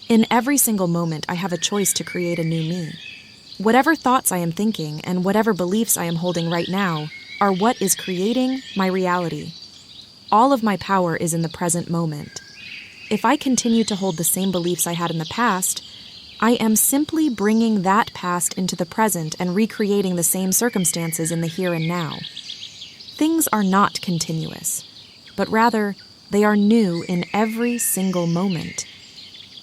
In every single moment, I have a choice to create a new me. Whatever thoughts I am thinking and whatever beliefs I am holding right now are what is creating my reality. All of my power is in the present moment. If I continue to hold the same beliefs I had in the past, I am simply bringing that past into the present and recreating the same circumstances in the here and now. Things are not continuous, but rather they are new in every single moment.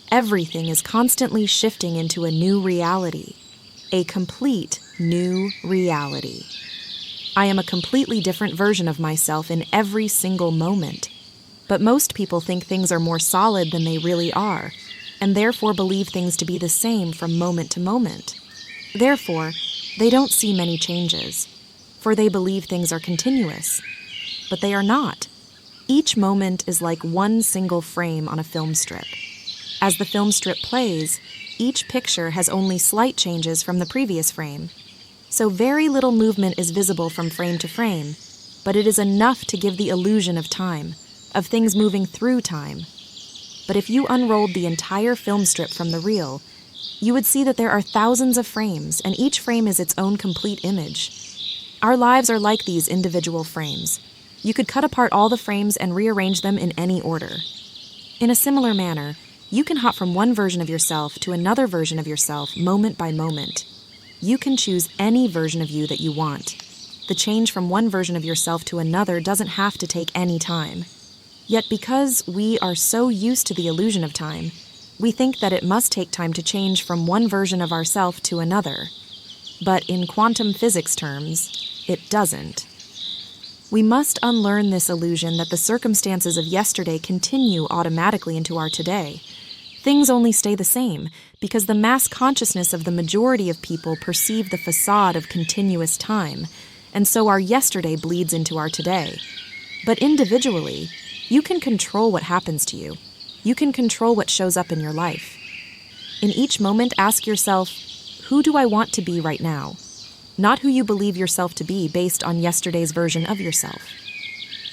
Everything is constantly shifting into a new reality, a complete new reality. I am a completely different version of myself in every single moment, but most people think things are more solid than they really are, and therefore believe things to be the same from moment to moment. Therefore, they don't see many changes, for they believe things are continuous, but they are not. Each moment is like one single frame on a film strip. As the film strip plays, each picture has only slight changes from the previous frame. So very little movement is visible from frame to frame, but it is enough to give the illusion of time, of things moving through time. But if you unrolled the entire film strip from the reel, you would see that there are thousands of frames, and each frame is its own complete image. Our lives are like these individual frames. You could cut apart all the frames and rearrange them in any order. In a similar manner, you can hop from one version of yourself to another version of yourself moment by moment. You can choose any version of you that you want. The change from one version of yourself to another doesn't have to take any time. Yet because we are so used to the illusion of time, we think that it must take time to change from one version of ourselves to another. But in quantum physics terms, it doesn't. We must unlearn this illusion that the circumstances of yesterday continue automatically into our today. Things only stay the same because the mass consciousness of the majority of people perceive the facade of continuous time, and so our yesterday bleeds into our today. But individually, you can control what happens to you. You can control what shows up in your life. In each moment, ask yourself, who do I want to be right now? Not who you believe yourself to be based on yesterday's version of yourself.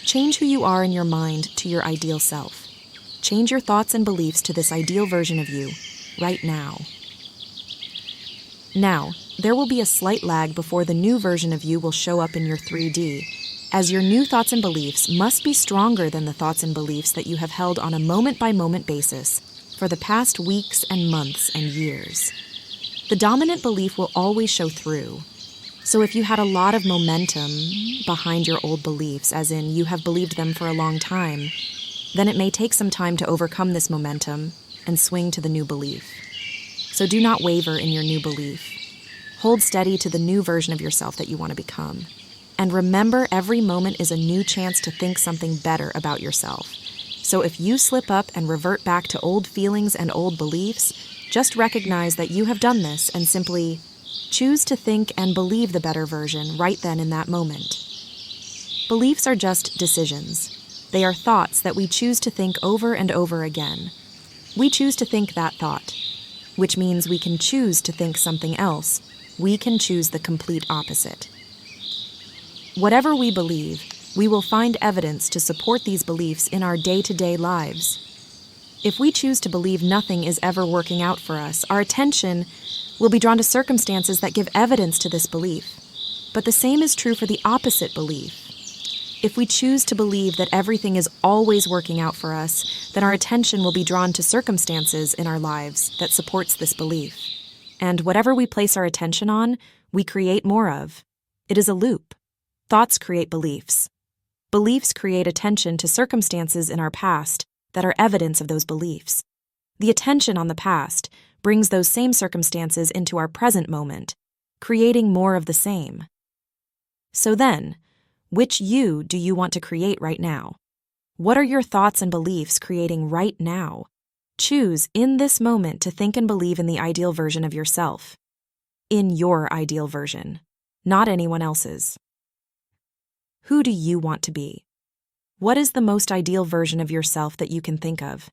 Change who you are in your mind to your ideal self. Change your thoughts and beliefs to this ideal version of you, right now. Now, there will be a slight lag before the new version of you will show up in your 3D, as your new thoughts and beliefs must be stronger than the thoughts and beliefs that you have held on a moment-by-moment basis for the past weeks and months and years. The dominant belief will always show through. So if you had a lot of momentum behind your old beliefs, as in you have believed them for a long time, then it may take some time to overcome this momentum and swing to the new belief. So do not waver in your new belief. Hold steady to the new version of yourself that you want to become. And remember, every moment is a new chance to think something better about yourself. So if you slip up and revert back to old feelings and old beliefs, just recognize that you have done this and simply choose to think and believe the better version right then in that moment. Beliefs are just decisions. They are thoughts that we choose to think over and over again. We choose to think that thought, which means we can choose to think something else. We can choose the complete opposite. Whatever we believe, we will find evidence to support these beliefs in our day-to-day lives. If we choose to believe nothing is ever working out for us, our attention will be drawn to circumstances that give evidence to this belief. But the same is true for the opposite belief. If we choose to believe that everything is always working out for us, then our attention will be drawn to circumstances in our lives that supports this belief. And whatever we place our attention on, we create more of. It is a loop. Thoughts create beliefs. Beliefs create attention to circumstances in our past that are evidence of those beliefs. The attention on the past brings those same circumstances into our present moment, creating more of the same. So then, which you do you want to create right now? What are your thoughts and beliefs creating right now? Choose in this moment to think and believe in the ideal version of yourself. In your ideal version, not anyone else's. Who do you want to be? What is the most ideal version of yourself that you can think of?